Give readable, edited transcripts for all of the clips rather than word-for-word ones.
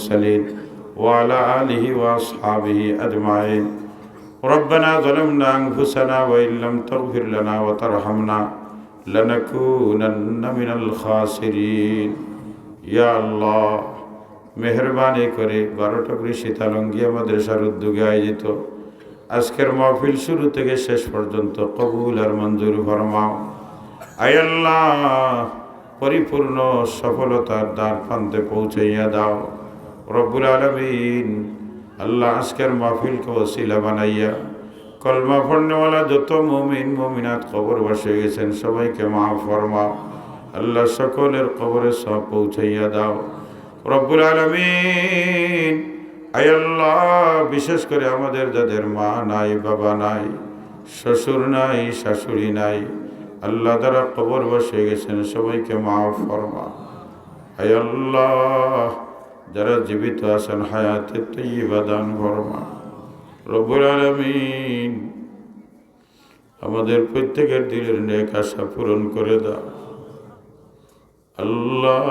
المرسلين وعلى آله وأصحابه أجمعين ربنا ظلمنا أنفسنا وإن لم تغفر لنا وترحمنا لنكونن من الخاسرين يا الله মেহরবানি করে 12টা করে শীতালঙ্গিয়া মাদ্রাসার উদ্যোগে আয়োজিত আজকের মাহফিল শুরু থেকে শেষ পর্যন্ত কবুল আর মঞ্জুর ফরমাও। আয় আল্লাহ, পরিপূর্ণ সফলতার দ্বার প্রান্তে পৌঁছাইয়া দাও রব্বুল আলামিন। আল্লাহ, আজকের মাহফিলকে ওসিলা বানাইয়া কলমা পড়নেওয়ালা যত মুমিন মুমিনাত কবর বসে গেছেন সবাইকে মাফ ফরমাও। আল্লাহ, সকলের কবরে সব পৌঁছাইয়া দাও রব্বুল আলামিন। আয় আল্লাহ, বিশেষ করে আমাদের যাদের মা নাই, বাবা নাই, শ্বশুর নাই, শাশুড়ি নাই, আল্লাহ যারা কবর বসে গেছেন সবাইকে মাফ ফরমা। আয় আল্লাহ, যারা জীবিত আছেন হায়াতে তাইয়্যিবা দান ফরমা রব্বুল আলামিন। আমাদের প্রত্যেকের দিলের নেক আশা পূরণ করে দাও আল্লাহ।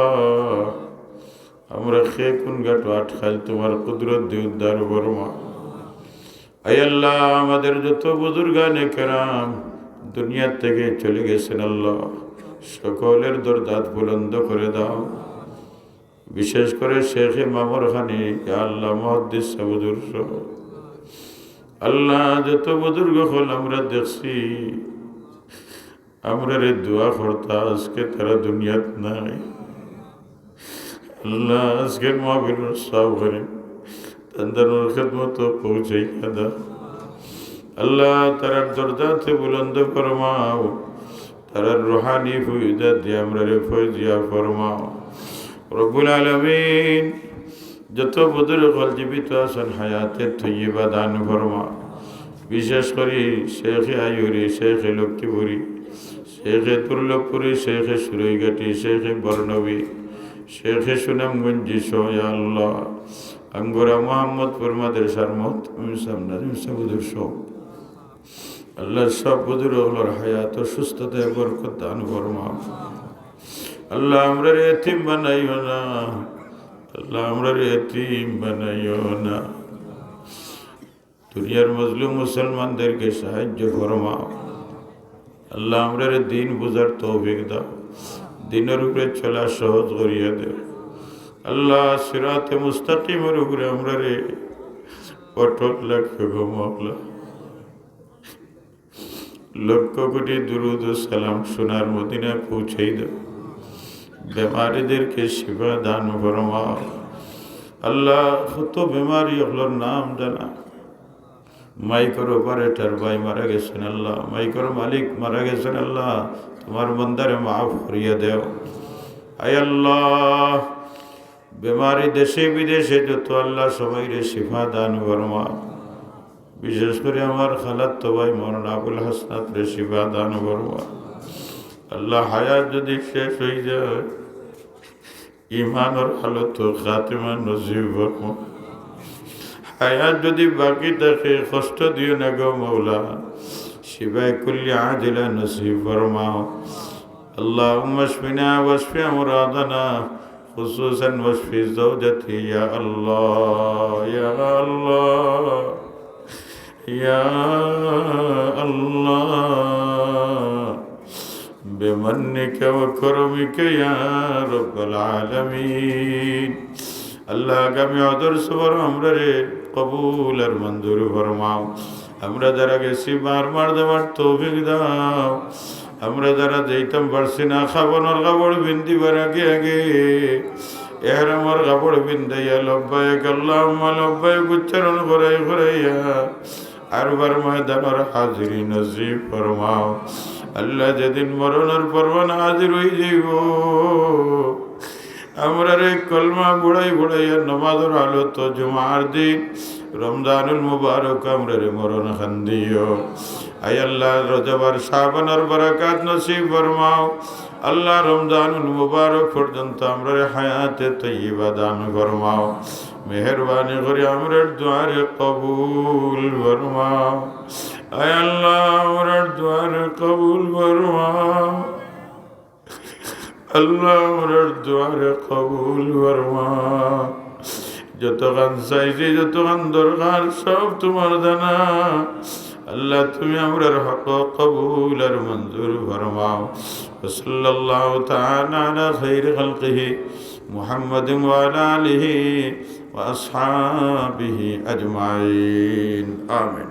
আমরা খেয়ে কোন ঘাট আটকাল তোমার কুদরত দিয়ে উদ্ধার ফরমা। আয় আল্লাহ, আমাদের যত বুজুর্গানে কেরাম দুনিয়ার থেকে চলে গেছেন আল্লাহ, সকলের দরজাত বুলন্দ করে দাও। বিশেষ করে শেখ মামুর খানি আল্লাহ মুহাদ্দিস হুজুর সহ আল্লাহ যত বুজুর্গ হল আমরা দেখছি, আমরা রে দোয়া করতা আজকে তারা দুনিয়াত নাই। আল্লাহ, আজকের মাহফিল সব করে তাদের খেদমত পৌঁছাইয়া দাও আল্লাহ। তারার দরজাতে বুলন্দ ফরমাও, তারার রুহানি ফুয়দা দিয়ে আমরা রে ফয়জিয়া ফরমাও রব্বুল আলামিন। যত বুজুর্গ জীবিত আছেন হায়াতে তাইয়্যিবা দান ফরমা। বিশেষ করে শেখ আয়ুরি, শেখ লক্ষ্মীপুরী, শেখ দুর্লভপুরী, শেখ সুরৈঘাটি, শেখ বর্ণবী, শেখ সুনামগঞ্জি সহ আল্লাহ আঙ্গুরা মোহাম্মদপুর মাদ্রাসার মহতমির সহ আল্লাহ সব বুজুর্গর হায়াত ও সুস্থতায় বরকত দান ফরমা আল্লাহ। আমরা এতিম বানাইও না আল্লাহ, আমরা এতিম বানাইও না। দুনিয়ার মজলুম মুসলমানদেরকে সাহায্য ফরমাও আল্লাহ। আমরা দিন বুঝার তৌফিক দাও, দিনের উপরে চলা সহজ করিয়া দেও আল্লাহ। সিরাতে মুস্তাকিমের উপরে আমরা রে অটল রাখবে গো মওলা। লক্ষ কোটি দুরুদ ও সালাম সোনার মদিনায় পৌঁছাই দাও। বেমারিদেরকে শিফা দান ফরমাও আল্লাহ। কত বেমারি ওগুলোর নাম জানা। মাইক্রো অপারেটর ভাই মারা গেছেন আল্লাহ, মাইক্রো মালিক মারা গেছেন আল্লাহ, তোমার বন্দারে মাফ করিয়া দেও। আয় আল্লাহ, বেমারি দেশে বিদেশে যত আল্লাহ সবাই রে শিফা দান ফরমা। বিশেষ করে আমার খালাতো ভাই মৌলানা আবুল হাসনাত রে শিফা দান ফরমা আল্লাহ। হায়াত যদি শেষ হয়ে যায় ইমানের হালত খাতিমা নসিব ফরমা। হায়াত যদি বাকি থাকে কষ্ট দিও না গো মৌলা, শিফায়ে কুল্লি আজিলা নসিব ফরমাও। اللهم اشفنا واشف امراضنا خصوصا واشف زوجتي يا الله يا الله يا الله بمنك وكرمك يا رب العالمين আল্লাহ। আগামী অদর সবর আমরা রে কবুল আর মঞ্জুর ফরমাও। আমরা যারা গেছি বারবার দেওয়ার তৌফিক দাও। আমরা যারা যেতাম পারছি না খাবনের কাপড় বিন্দিবার আগে আগে এহরামর কাপড় বিন্দাইয়া লব্বাইক আল্লাহুম্মা লব্বাইক উচ্চারণ করাইয়া আরবার ময়দানের হাজিরি নসিব ফরমাও আল্লাহ। যেদিন মরণের পরওয়ানা হাজির হয়ে যাইব আমরা রে কলমা বুড়াই বুড়াইয়া নমাজের হালত জুমার দিন রমজানুল মুবারক আমরা রে মরণ খান্দিও। আয় আল্লাহ, রজব আর শাবানের বরকত নসিব ফরমাও আল্লাহ। রমজানুল মুবারক পর্যন্ত আমরা হায়াতে তাইয়্যিবা দান ফরমাও। মেহরবানি করে আমরার দুয়ারে কবুল ফরমাও। আয় আল্লাহ, আমরার দুয়ারে কবুল ফরমাও আল্লাহ। আমরার দুয়ারে কবুল ফরমাও। যত গান চাইছি, যত গান দরকার সব তোমার জানা। আল্লাহ তুমি আমরার হক কবুল আর মঞ্জুর ফরমাও। সাল্লাল্লাহু তাআলা আলা খাইরি খালকিহি মুহাম্মাদিন ওয়া আলা আলিহি ওয়া আসহাবিহি আজমাইন। আমিন।